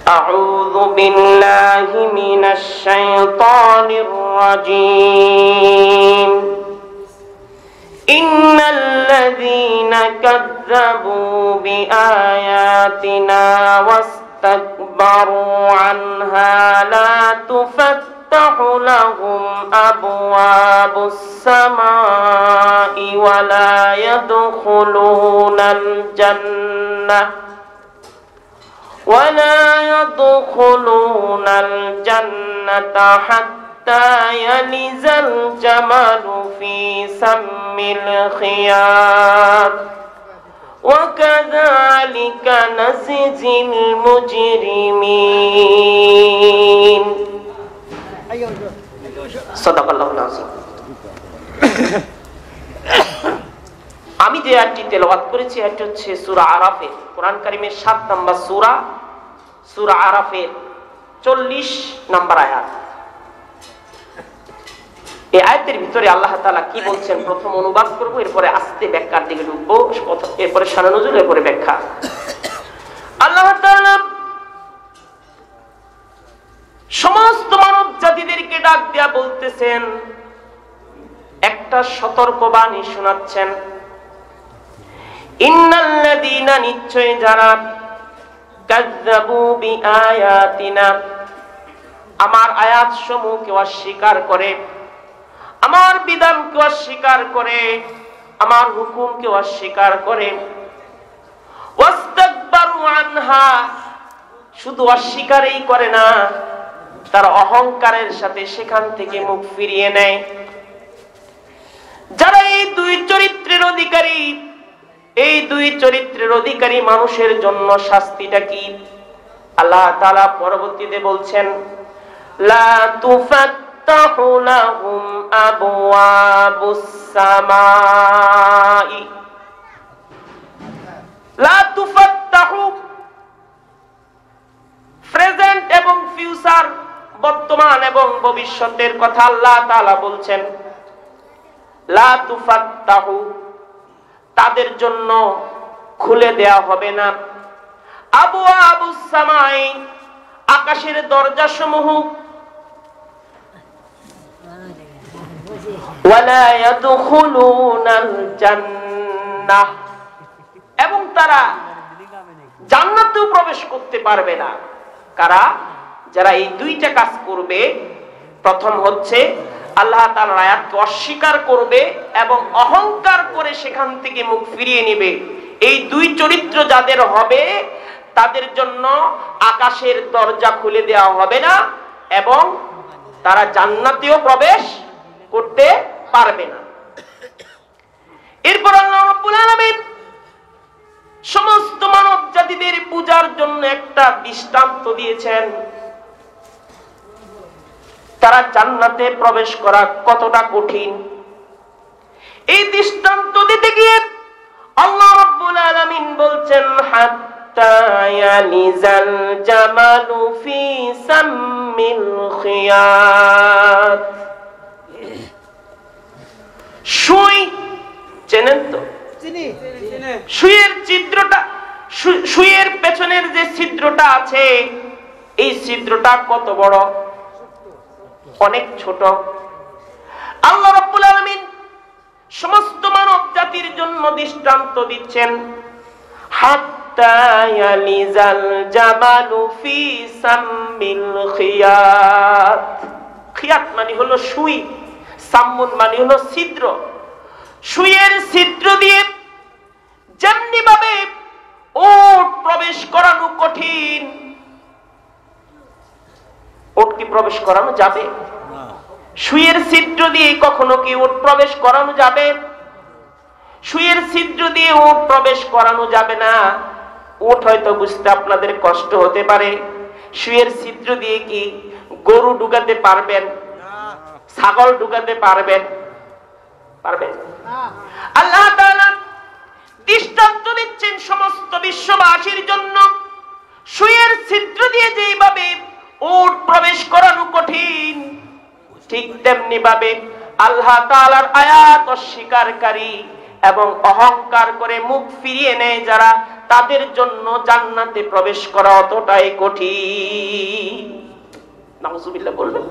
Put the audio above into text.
أعوذ بالله من الشيطان الرجيم إن الذين كذبوا بآياتنا واستكبروا عنها لا تفتح لهم أبواب السماء ولا يدخلون الجنة حتى يلج الجمل في سم الخياط وكذلك نجزي المجرمين صدق الله العظيم আমি যে আয়াতটি তেলাওয়াত করেছি এটি হচ্ছে সূরা আরাফের কোরআন কারীমের 7 নম্বর সূরা আরাফের 40 নম্বর আয়াত। এই আয়াতের ভিতরে আল্লাহ তাআলা কি বলছেন প্রথম অনুবাদ করব, এরপরে আস্তে ব্যাখ্যার দিকে ঢুকবো, এরপরে শানে নজুল, এরপরে ব্যাখ্যা। আল্লাহ তাআলা সমস্ত মানব জাতিদেরকে ডাক দেয়া বলতেছেন, একটা সতর্কবাণী শোনাচ্ছেন। ইন্নাল্লাযীনা, নিশ্চয় যারা, কাযযাবু বিআয়াতিনা, আমার আয়াতসমূহকে অস্বীকার করে, আমার বিধানকে অস্বীকার করে, আমার হুকুমকে অস্বীকার করে, ওয়াস্তাকবারু আনহা, শুধু অস্বীকারই করে না, তারা অহংকারের সাথে সেখান থেকে মুখ ফিরিয়ে নেয়। যারা এই দুই চরিত্রের অধিকারী, এই দুই চরিত্রের অধিকারী মানুষের জন্য শাস্তিটা কি? আল্লাহ তাআলা পরবর্তীতে বলছেন, লা তুফাত্তাহু লাহুম আবওয়াবুস সামাই, লা তুফাত্তাহু, প্রেজেন্ট এবং ফিউচার, বর্তমান এবং ভবিষ্যতের কথা আল্লাহ তাআলা বলছেন। লা তুফাত্তাহু, তাদের জন্য খুলে দেয়া হবে না, আবওয়াবুস সামাই, আকাশের দরজাসমূহ, ওয়ালা ইয়াদখুলুনাল জান্নাহ, এবং তারা জান্নাতেও প্রবেশ করতে পারবে না। কারা? যারা এই দুইটা কাজ করবে। প্রথম হচ্ছে আল্লাহ তাআলার আয়াতকে অস্বীকার করবে এবং অহংকার করে সেখান থেকে মুখ ফিরিয়ে নেবে। এই দুই চরিত্র যাদের হবে তাদের জন্য আকাশের দরজা খুলে দেওয়া হবে না এবং তারা জান্নাতেও প্রবেশ করতে পারবে না। এরপর আল্লাহ রাব্বুল আলামিন সমস্ত মানব জাতিদের পূজার জন্য একটা দৃষ্টান্ত দিয়েছেন। তারা জান্নাতে প্রবেশ করা কতটা কঠিন, এই দৃষ্টান্ত দিতে গিয়ে আল্লাহ রাব্বুল আলামিন বলছেন, হাত্তা ইয়ালিজাল জামালু ফি সাম্মিল খিয়াত। সুই চেনেন তো? সুইয়ের ছিদ্রটা, সুইয়ের পেছনের যে ছিদ্রটা আছে, এই ছিদ্রটা কত বড়? অনেক ছোট। আল্লাহ রাব্বুল আলামিন সমস্ত মানব জাতির জন্য দৃষ্টান্ত দিচ্ছেন, হাত্তা ইয়ালিজাল জামালু ফি সাম্মিল খিয়াত। খিয়াত মানে হলো সুই, সাম্মুন মানে হলো ছিদ্র। সুইয়ের ছিদ্র দিয়ে যেমনি ভাবে ওট প্রবেশ করানো কঠিন, ওট কি প্রবেশ করানো যাবে? সুইয়ের ছিদ্র দিয়ে কখনো কি ওট প্রবেশ করানো যাবে? সুইয়ের ছিদ্র দিয়ে ওট প্রবেশ করানো যাবে না। ওট হয়তো বুঝতে আপনাদের কষ্ট হতে পারে, সুইয়ের ছিদ্র দিয়ে কি গরু ঢুকাতে পারবেন? ছাগল ঢুকাতে পারবেন? পারবেন? আল্লাহ তাআলা দৃষ্টান্ত দিচ্ছেন সমস্ত বিশ্ববাসীর জন্য, সুইয়ের ছিদ্র দিয়ে যেভাবে ওট প্রবেশ করানো কঠিন, ঠিক তেমনি ভাবে আল্লাহ তাআলার আয়াত অস্বীকারী এবং অহংকার করে মুখ ফিরিয়ে নেয় যারা, তাদের জন্য জান্নাতে প্রবেশ করা অতটাই কঠিন। নাউজুবিল্লাহ বলবেন।